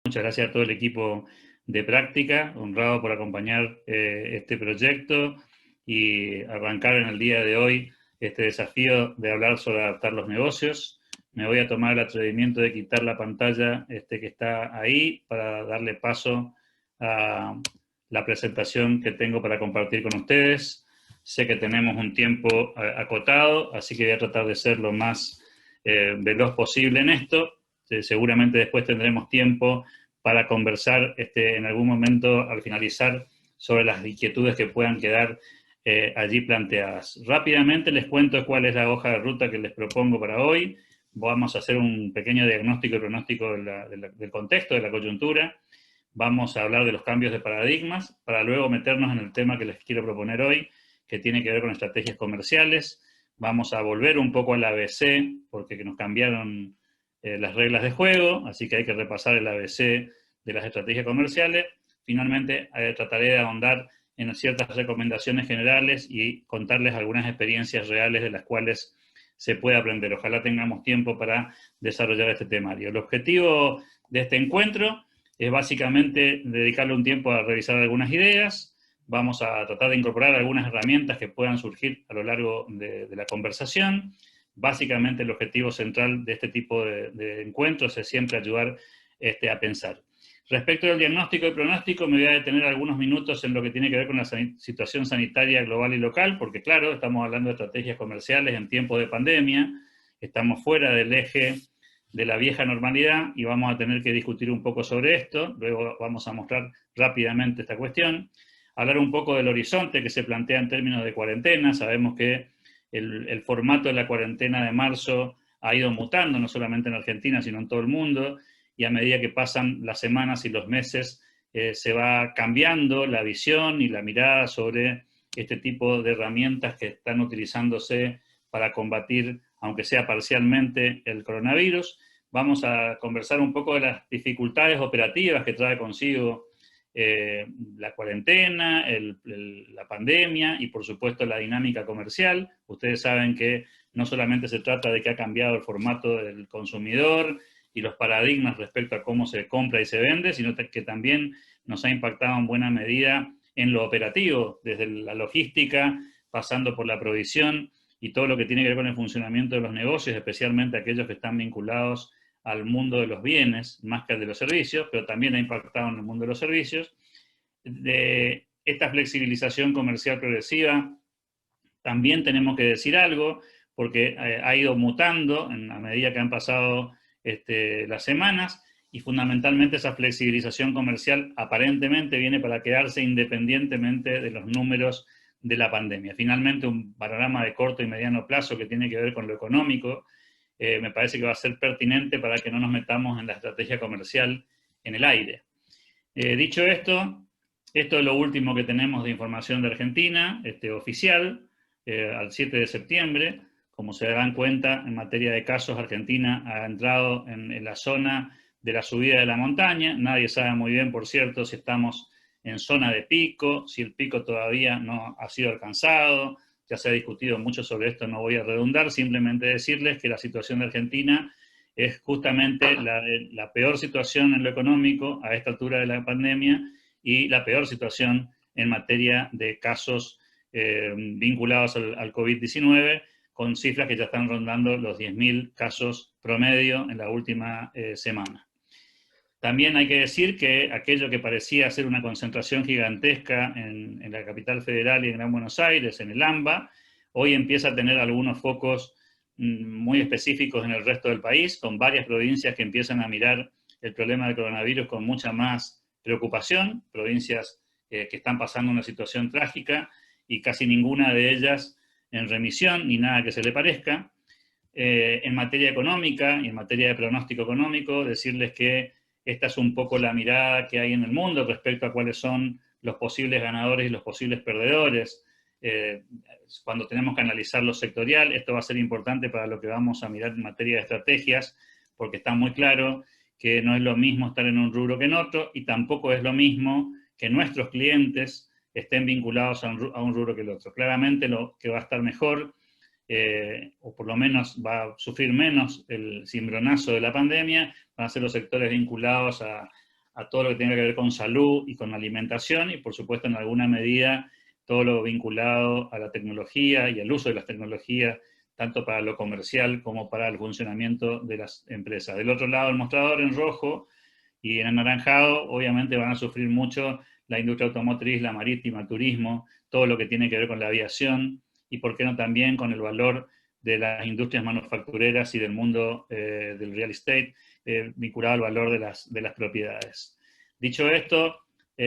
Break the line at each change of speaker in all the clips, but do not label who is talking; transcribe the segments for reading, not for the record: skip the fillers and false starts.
Muchas gracias a todo el equipo de práctica, honrado por acompañar este proyecto y arrancar en el día de hoy este desafío de hablar sobre adaptar los negocios. Me voy a tomar el atrevimiento de quitar la pantalla que está ahí para darle paso a la presentación que tengo para compartir con ustedes. Sé que tenemos un tiempo acotado, así que voy a tratar de ser lo más veloz posible en esto. Seguramente después tendremos tiempo para conversar en algún momento al finalizar sobre las inquietudes que puedan quedar allí planteadas. Rápidamente les cuento cuál es la hoja de ruta que les propongo para hoy. Vamos a hacer un pequeño diagnóstico y pronóstico del contexto, de la coyuntura. Vamos a hablar de los cambios de paradigmas para luego meternos en el tema que les quiero proponer hoy, que tiene que ver con estrategias comerciales. Vamos a volver un poco al ABC, porque nos cambiaron las reglas de juego, así que hay que repasar el ABC de las estrategias comerciales. Finalmente, trataré de ahondar en ciertas recomendaciones generales y contarles algunas experiencias reales de las cuales se puede aprender. Ojalá tengamos tiempo para desarrollar este temario. El objetivo de este encuentro es básicamente dedicarle un tiempo a revisar algunas ideas. Vamos a tratar de incorporar algunas herramientas que puedan surgir a lo largo de la conversación. Básicamente el objetivo central de este tipo de encuentros es siempre ayudar a pensar. Respecto del diagnóstico y pronóstico, me voy a detener algunos minutos en lo que tiene que ver con la situación sanitaria global y local, porque claro, estamos hablando de estrategias comerciales en tiempos de pandemia, estamos fuera del eje de la vieja normalidad y vamos a tener que discutir un poco sobre esto. Luego vamos a mostrar rápidamente esta cuestión, hablar un poco del horizonte que se plantea en términos de cuarentena. Sabemos que el formato de la cuarentena de marzo ha ido mutando, no solamente en Argentina, sino en todo el mundo, y a medida que pasan las semanas y los meses, se va cambiando la visión y la mirada sobre este tipo de herramientas que están utilizándose para combatir, aunque sea parcialmente, el coronavirus. Vamos a conversar un poco de las dificultades operativas que trae consigo la cuarentena, la pandemia y por supuesto la dinámica comercial. Ustedes saben que no solamente se trata de que ha cambiado el formato del consumidor y los paradigmas respecto a cómo se compra y se vende, sino que también nos ha impactado en buena medida en lo operativo, desde la logística, pasando por la provisión y todo lo que tiene que ver con el funcionamiento de los negocios, especialmente aquellos que están vinculados al mundo de los bienes, más que al de los servicios, pero también ha impactado en el mundo de los servicios. De esta flexibilización comercial progresiva también tenemos que decir algo, porque ha ido mutando a medida que han pasado las semanas, y fundamentalmente esa flexibilización comercial aparentemente viene para quedarse independientemente de los números de la pandemia. Finalmente, un panorama de corto y mediano plazo que tiene que ver con lo económico, me parece que va a ser pertinente para que no nos metamos en la estrategia comercial en el aire. Dicho esto es lo último que tenemos de información de Argentina, oficial, al 7 de septiembre. Como se darán cuenta, en materia de casos, Argentina ha entrado en la zona de la subida de la montaña. Nadie sabe muy bien, por cierto, si estamos en zona de pico, si el pico todavía no ha sido alcanzado. Ya se ha discutido mucho sobre esto, no voy a redundar, simplemente decirles que la situación de Argentina es justamente la peor situación en lo económico a esta altura de la pandemia y la peor situación en materia de casos vinculados al COVID-19, con cifras que ya están rondando los 10.000 casos promedio en la última semana. También hay que decir que aquello que parecía ser una concentración gigantesca en la capital federal y en Gran Buenos Aires, en el AMBA, hoy empieza a tener algunos focos muy específicos en el resto del país, con varias provincias que empiezan a mirar el problema del coronavirus con mucha más preocupación, provincias que están pasando una situación trágica y casi ninguna de ellas en remisión ni nada que se le parezca. En materia económica y en materia de pronóstico económico, decirles que esta es un poco la mirada que hay en el mundo respecto a cuáles son los posibles ganadores y los posibles perdedores. Cuando tenemos que analizar lo sectorial, esto va a ser importante para lo que vamos a mirar en materia de estrategias, porque está muy claro que no es lo mismo estar en un rubro que en otro, y tampoco es lo mismo que nuestros clientes estén vinculados a un rubro que el otro. Claramente lo que va a estar mejor, o por lo menos va a sufrir menos el cimbronazo de la pandemia, van a ser los sectores vinculados a todo lo que tenga que ver con salud y con alimentación, y por supuesto en alguna medida todo lo vinculado a la tecnología y al uso de las tecnologías, tanto para lo comercial como para el funcionamiento de las empresas. Del otro lado, el mostrador en rojo y en anaranjado, obviamente van a sufrir mucho la industria automotriz, la marítima, el turismo, todo lo que tiene que ver con la aviación, y por qué no también con el valor de las industrias manufactureras y del mundo del real estate, vinculado al valor de las propiedades. Dicho esto,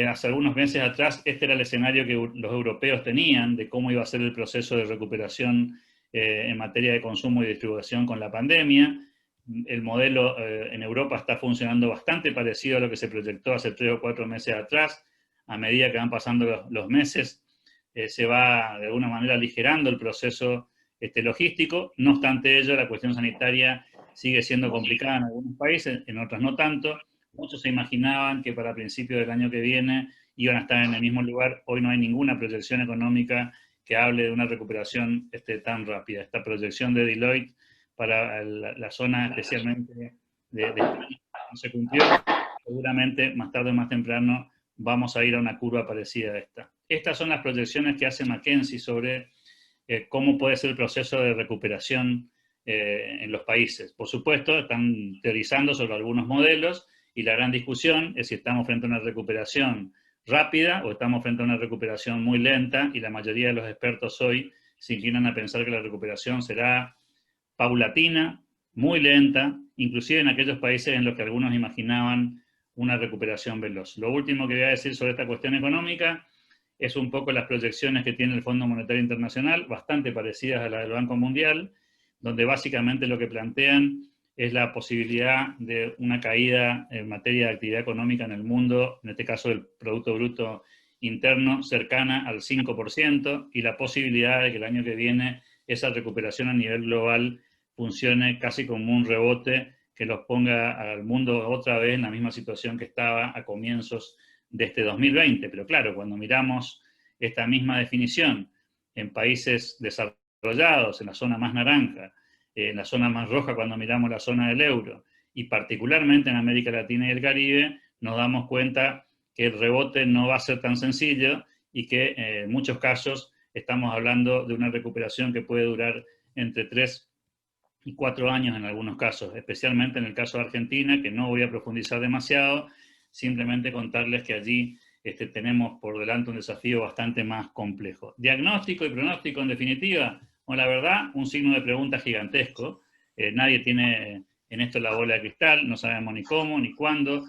hace algunos meses atrás, este era el escenario que los europeos tenían de cómo iba a ser el proceso de recuperación en materia de consumo y distribución con la pandemia. El modelo en Europa está funcionando bastante parecido a lo que se proyectó hace 3 o 4 meses atrás. A medida que van pasando los meses, se va de alguna manera aligerando el proceso logístico. No obstante ello, la cuestión sanitaria sigue siendo complicada en algunos países, en otros no tanto. Muchos se imaginaban que para principios del año que viene iban a estar en el mismo lugar. Hoy no hay ninguna proyección económica que hable de una recuperación tan rápida. Esta proyección de Deloitte para la zona especialmente de España no se cumplió. Seguramente más tarde o más temprano vamos a ir a una curva parecida a esta. Estas son las proyecciones que hace McKinsey sobre cómo puede ser el proceso de recuperación en los países. Por supuesto, están teorizando sobre algunos modelos y la gran discusión es si estamos frente a una recuperación rápida o estamos frente a una recuperación muy lenta, y la mayoría de los expertos hoy se inclinan a pensar que la recuperación será paulatina, muy lenta, inclusive en aquellos países en los que algunos imaginaban una recuperación veloz. Lo último que voy a decir sobre esta cuestión económica es un poco las proyecciones que tiene el Fondo Monetario Internacional, bastante parecidas a las del Banco Mundial, donde básicamente lo que plantean es la posibilidad de una caída en materia de actividad económica en el mundo, en este caso del Producto Bruto Interno, cercana al 5%, y la posibilidad de que el año que viene esa recuperación a nivel global funcione casi como un rebote que los ponga al mundo otra vez en la misma situación que estaba a comienzos de este 2020. Pero claro, cuando miramos esta misma definición en países desarrollados, en la zona más naranja, en la zona más roja cuando miramos la zona del euro, y particularmente en América Latina y el Caribe, nos damos cuenta que el rebote no va a ser tan sencillo y que en muchos casos estamos hablando de una recuperación que puede durar entre 3 y 4 años en algunos casos, especialmente en el caso de Argentina, que no voy a profundizar demasiado, simplemente contarles que allí tenemos por delante un desafío bastante más complejo. Diagnóstico y pronóstico, en definitiva, bueno, la verdad, un signo de pregunta gigantesco. Nadie tiene en esto la bola de cristal, no sabemos ni cómo, ni cuándo,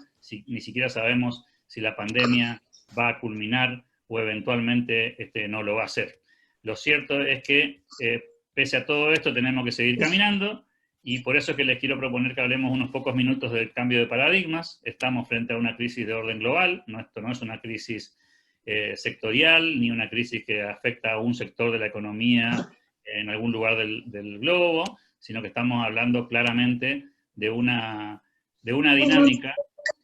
ni siquiera sabemos si la pandemia va a culminar o eventualmente no lo va a hacer. Lo cierto es que pese a todo esto tenemos que seguir caminando, y por eso es que les quiero proponer que hablemos unos pocos minutos del cambio de paradigmas. Estamos frente a una crisis de orden global, esto no es una crisis sectorial, ni una crisis que afecta a un sector de la economía en algún lugar del globo, sino que estamos hablando claramente de una dinámica.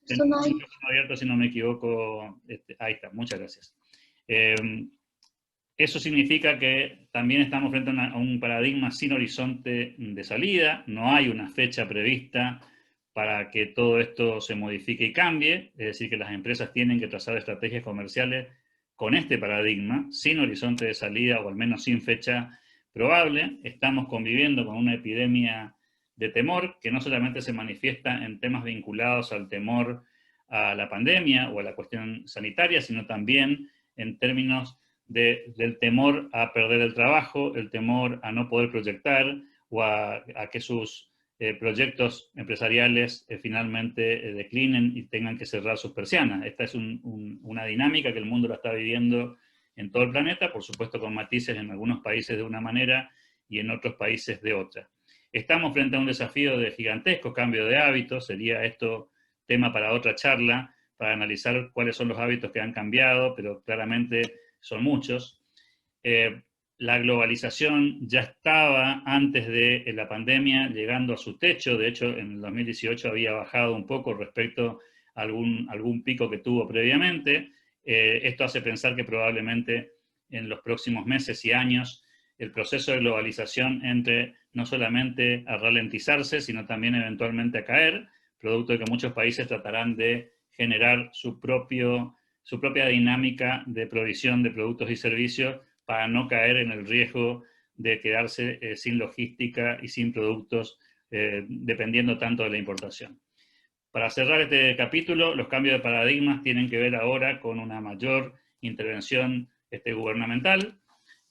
Tengo un micrófono abierto, si no me equivoco. Ahí está, muchas gracias. Eso significa que también estamos frente a un paradigma sin horizonte de salida. No hay una fecha prevista para que todo esto se modifique y cambie. Es decir, que las empresas tienen que trazar estrategias comerciales con este paradigma, sin horizonte de salida o al menos sin fecha probable. Estamos conviviendo con una epidemia de temor que no solamente se manifiesta en temas vinculados al temor a la pandemia o a la cuestión sanitaria, sino también en términos del temor a perder el trabajo, el temor a no poder proyectar o a que sus proyectos empresariales finalmente declinen y tengan que cerrar sus persianas. Esta es una dinámica que el mundo la está viviendo en todo el planeta, por supuesto con matices en algunos países de una manera y en otros países de otra. Estamos frente a un desafío de gigantesco cambio de hábitos. Sería esto tema para otra charla, para analizar cuáles son los hábitos que han cambiado, pero claramente son muchos. La globalización ya estaba antes de la pandemia llegando a su techo. De hecho, en el 2018 había bajado un poco respecto a algún pico que tuvo previamente. Esto hace pensar que probablemente en los próximos meses y años el proceso de globalización entre no solamente a ralentizarse, sino también eventualmente a caer, producto de que muchos países tratarán de generar su propia dinámica de provisión de productos y servicios para no caer en el riesgo de quedarse sin logística y sin productos dependiendo tanto de la importación. Para cerrar este capítulo, los cambios de paradigmas tienen que ver ahora con una mayor intervención gubernamental,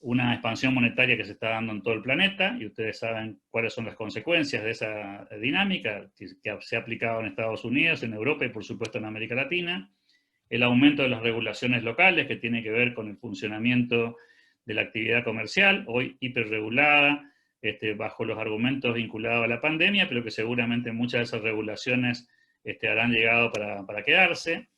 una expansión monetaria que se está dando en todo el planeta, y ustedes saben cuáles son las consecuencias de esa dinámica que se ha aplicado en Estados Unidos, en Europa y por supuesto en América Latina, el aumento de las regulaciones locales que tiene que ver con el funcionamiento de la actividad comercial, hoy hiperregulada, bajo los argumentos vinculados a la pandemia, pero que seguramente muchas de esas regulaciones habrán llegado para quedarse.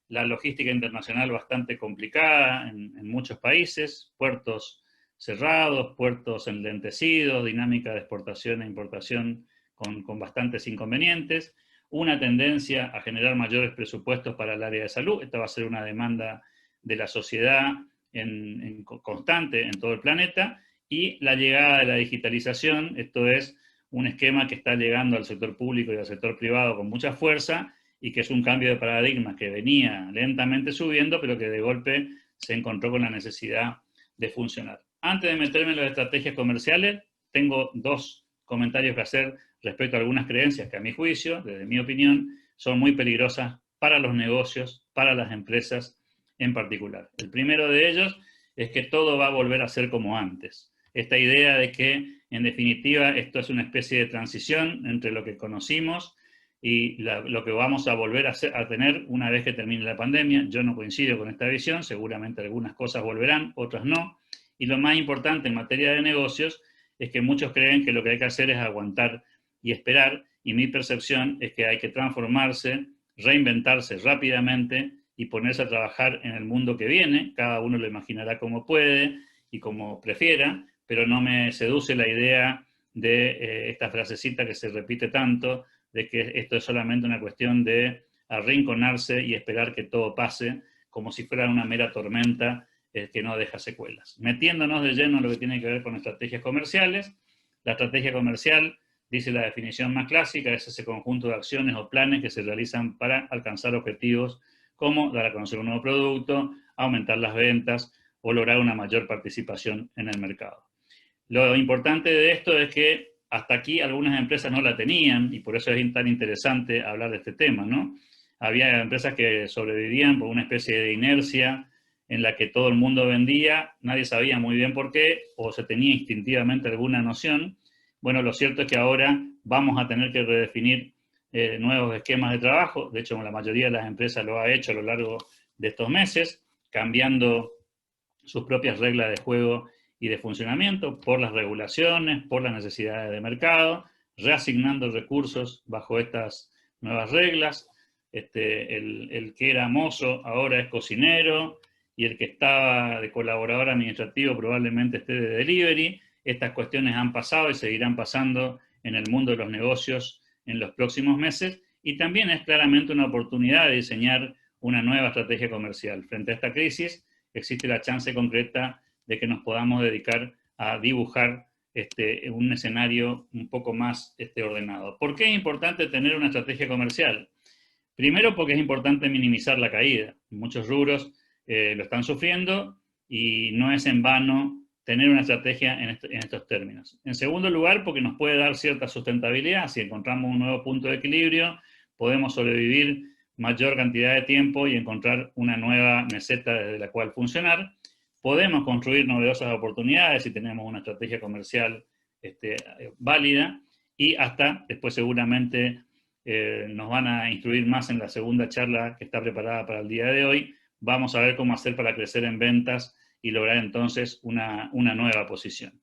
La logística internacional bastante complicada en muchos países, puertos cerrados, puertos enlentecidos, dinámica de exportación e importación con bastantes inconvenientes, una tendencia a generar mayores presupuestos para el área de salud. Esta va a ser una demanda de la sociedad constante en todo el planeta, y la llegada de la digitalización, esto es un esquema que está llegando al sector público y al sector privado con mucha fuerza, y que es un cambio de paradigma que venía lentamente subiendo, pero que de golpe se encontró con la necesidad de funcionar. Antes de meterme en las estrategias comerciales, tengo dos comentarios que hacer respecto a algunas creencias que, a mi juicio, desde mi opinión, son muy peligrosas para los negocios, para las empresas en particular. El primero de ellos es que todo va a volver a ser como antes. Esta idea de que, en definitiva, esto es una especie de transición entre lo que conocimos y lo que vamos a volver a tener una vez que termine la pandemia. Yo no coincido con esta visión, seguramente algunas cosas volverán, otras no. Y lo más importante en materia de negocios es que muchos creen que lo que hay que hacer es aguantar y esperar, y mi percepción es que hay que transformarse, reinventarse rápidamente y ponerse a trabajar en el mundo que viene. Cada uno lo imaginará como puede y como prefiera, pero no me seduce la idea de esta frasecita que se repite tanto, de que esto es solamente una cuestión de arrinconarse y esperar que todo pase, como si fuera una mera tormenta que no deja secuelas. Metiéndonos de lleno en lo que tiene que ver con estrategias comerciales, la estrategia comercial, dice la definición más clásica, es ese conjunto de acciones o planes que se realizan para alcanzar objetivos como dar a conocer un nuevo producto, aumentar las ventas o lograr una mayor participación en el mercado. Lo importante de esto es que hasta aquí algunas empresas no la tenían, y por eso es tan interesante hablar de este tema, ¿no? Había empresas que sobrevivían por una especie de inercia en la que todo el mundo vendía, nadie sabía muy bien por qué, o se tenía instintivamente alguna noción. Bueno, lo cierto es que ahora vamos a tener que redefinir nuevos esquemas de trabajo. De hecho, la mayoría de las empresas lo ha hecho a lo largo de estos meses, cambiando sus propias reglas de juego y de funcionamiento por las regulaciones, por las necesidades de mercado, reasignando recursos bajo estas nuevas reglas. El que era mozo ahora es cocinero, y el que estaba de colaborador administrativo probablemente esté de delivery. Estas cuestiones han pasado y seguirán pasando en el mundo de los negocios en los próximos meses, y también es claramente una oportunidad de diseñar una nueva estrategia comercial. Frente a esta crisis existe la chance concreta de que nos podamos dedicar a dibujar un escenario un poco más ordenado. ¿Por qué es importante tener una estrategia comercial? Primero, porque es importante minimizar la caída. Muchos rubros lo están sufriendo y no es en vano tener una estrategia en estos términos. En segundo lugar, porque nos puede dar cierta sustentabilidad. Si encontramos un nuevo punto de equilibrio, podemos sobrevivir mayor cantidad de tiempo y encontrar una nueva meseta desde la cual funcionar. Podemos construir novedosas oportunidades si tenemos una estrategia comercial válida, y hasta después seguramente nos van a instruir más en la segunda charla que está preparada para el día de hoy. Vamos a ver cómo hacer para crecer en ventas y lograr entonces una nueva posición.